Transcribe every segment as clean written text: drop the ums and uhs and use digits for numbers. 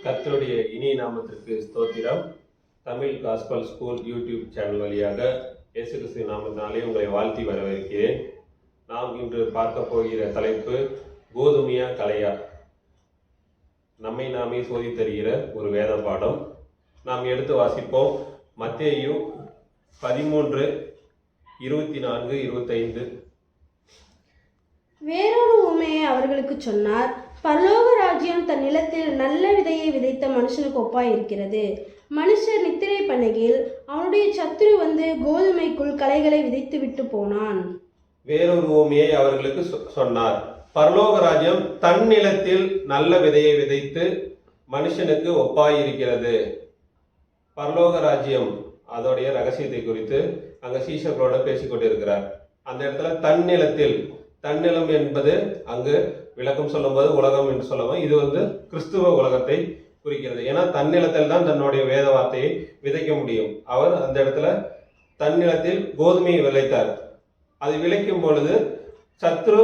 கர்த்தருடைய இனிய நாமத்திற்கு ஸ்தோத்திரம். Tamil gospel school YouTube channel வழியாக இயேசு கிறிஸ்து நாமத்தினாலே உங்களை வாழ்த்தி வரவேற்கிறேன். நாம் இன்று பார்க்க போகிற தலைப்பு கோதுமையா கலையா, நம்மை நாமே சோதித்தருகிற ஒரு வேத பாடம். நாம் எடுத்து வாசிப்போம். மத்தேயு 13:24-25. வேறொரு உவமையை அவர்களுக்கு சொன்னார். பரலோக ராஜ்யம் தன் நிலத்தில் நல்ல விதையை விதைத்த மனுஷனுக்கு ஒப்பாய் இருக்கிறது. மனுஷர் நித்திரை பண்ணுகையில் அவனுடைய சத்துரு வந்து கோதுமைக்குள் களைகளை விதைத்து விட்டு போனான். வேறொரு உவமையை அவர்களுக்கு சொன்னார். பரலோக ராஜ்யம் தன் நிலத்தில் நல்ல விதையை விதைத்து மனுஷனுக்கு ஒப்பாய் இருக்கிறது. பரலோக ராஜ்யம் அதோடைய ரகசியத்தை குறித்து அங்க சீஷர்களோட பேசிக்கொண்டிருக்கிறார். அந்த இடத்துல தன்னிலம் என்பது அங்கு விளக்கம் சொல்லும் போது உலகம் என்று சொல்லுவோம். இது கிறிஸ்துவ உலகத்தை குறிக்கிறது. ஏன்னா தன்னிலத்தில் தான் தன்னுடைய வேத வார்த்தையை விதைக்க முடியும். அவர் அந்த இடத்துல தன்னிலத்தில் கோதுமையை விளைத்தார். அது விளைக்கும் பொழுது சத்ரு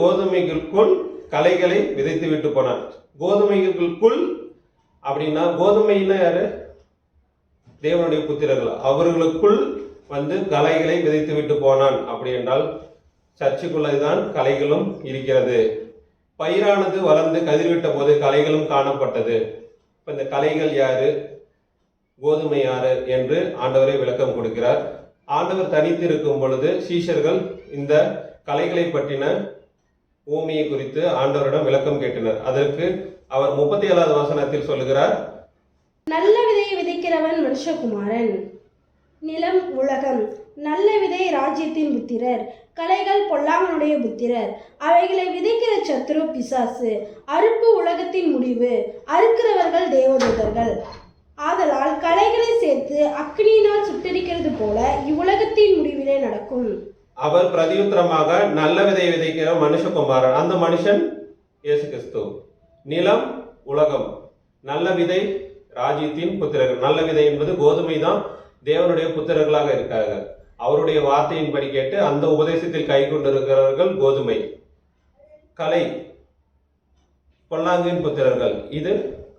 கோதுமைகளுக்குள் களைகளை விதைத்து விட்டு போனார். கோதுமைகளுக்குள் அப்படின்னா கோதுமைன்னா யாரு? தேவனுடைய புத்திரர்கள். அவர்களுக்குள் களைகளை விதைத்து விட்டு போனான். அப்படி என்றால் சர்ச்சுக்குள்ளதான் களைகளும் இருக்கிறது. பயிரானது வளர்ந்து கதிர்விட்ட போது களைகளும் காணப்பட்டது. இப்ப இந்த களைகள் யாரு, கோதுமை யாரு என்று ஆண்டவரே விளக்கம் கொடுக்கிறார். ஆண்டவர் தனித்து இருக்கும் பொழுது சீஷர்கள் இந்த களைகளை பற்றின ஊமையை குறித்து ஆண்டவரிடம் விளக்கம் கேட்டனர். அதற்கு அவர் 37வது வசனத்தில் சொல்லுகிறார், நல்ல விதையை விதைக்கிறவன் மனுஷகுமாரன், நிலம் உலகம். நல்ல விதை ராஜ்யத்தின் புத்திரர், களைகள் பொல்லாங்கனுடைய புத்திரர். அவைகளை விதைக்கிற சத்துரு பிசாசு. அறுப்பு உலகத்தின் முடிவு, அறுக்கிறவர்கள் தேவதூதர்கள். ஆதலால் களைகளை சேர்த்து அக்னியினால் சுட்டரிக்கிறது போல இவ்வுலகத்தின் முடிவிலே நடக்கும். அவர் பிரதியுத்தரமாக நல்ல விதையை விதைக்கிற மனுஷகுமாரன், அந்த மனுஷன் இயேசு கிறிஸ்து. நிலம் உலகம், நல்ல விதை ராஜ்யத்தின் புத்திரர்கள். நல்ல விதை என்பது கோதுமை தான். தேவனுடைய புத்திரர்களாக இருக்காங்க. அவருடைய வார்த்தையின்படி கேட்டு அந்த உபதேசத்தில் கை கொண்டிருக்கிறவர்கள் கோதுமை. கலை பொல்லாங்கின் புத்திரர்கள். இது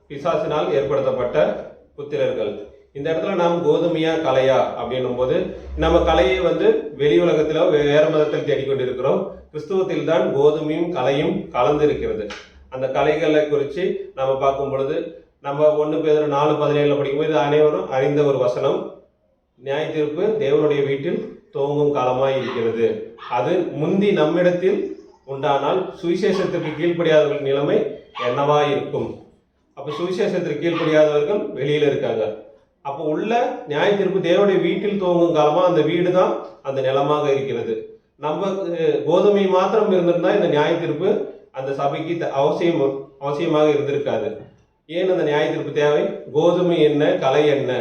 பிசாசினால் ஏற்படுத்தப்பட்ட புத்திரர்கள். இந்த இடத்துல நாம் கோதுமையா கலையா அப்படின்னும் போது நம்ம கலையை வெளி உலகத்திலோ வேற மதத்தில் தேடிக்கொண்டிருக்கிறோம். கிறிஸ்துவத்தில் தான் கோதுமையும் கலையும் கலந்து இருக்கிறது. அந்த கலைகளை குறித்து நம்ம பார்க்கும் பொழுது நம்ம 1 பேதுரு 4:17 படிக்கும்போது அனைவரும் அறிந்த ஒரு வசனம், நியாய தீர்ப்பு தேவனுடைய வீட்டில் துவங்கும் காலமாய் இருக்கிறது. அது முந்தி நம்மிடத்தில் உண்டானால் சுவிசேஷத்திற்கு கீழ்ப்படியாதவர்கள் நிலைமை என்னவா இருக்கும்? அப்ப சுவிசேஷத்திற்கு கீழ்ப்படியாதவர்கள் வெளியில இருக்காங்க. அப்போ உள்ள நியாய தீர்ப்பு தேவனுடைய வீட்டில் துவங்கும் காலமா அந்த வீடு தான் அந்த நிலமாக இருக்கிறது. நம்ம கோதுமை மாத்திரம் இருந்திருந்தா இந்த நியாய தீர்ப்பு அந்த சபைக்கு அவசியமாக இருந்திருக்காது. ஏன் அந்த நியாய தீர்ப்பு தேவை? கோதுமை என்ன, கலை என்ன,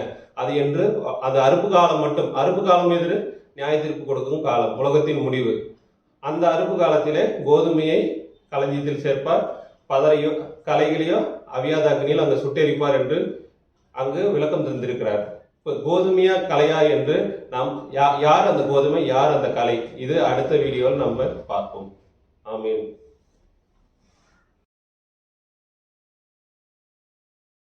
அது என்று அந்த அறுப்பு காலம் மட்டும். அறுப்பு காலம் எதிர நியாய தீர்ப்பு கொடுக்கும் காலம், உலகத்தின் முடிவு. அந்த அறுப்பு காலத்திலே கோதுமையை களஞ்சியத்தில் சேர்ப்பார், பதரையோ கலைகளையோ அவியாத அக்னியில் அங்கு சுட்டெரிப்பார் என்று அங்கு விளக்கம் தந்திருக்கிறார். இப்போ கோதுமையா கலையா என்று நாம் யார் அந்த கோதுமை, யார் அந்த கலை, இது அடுத்த வீடியோவில் நம்ம பார்ப்போம். ஆமீன்.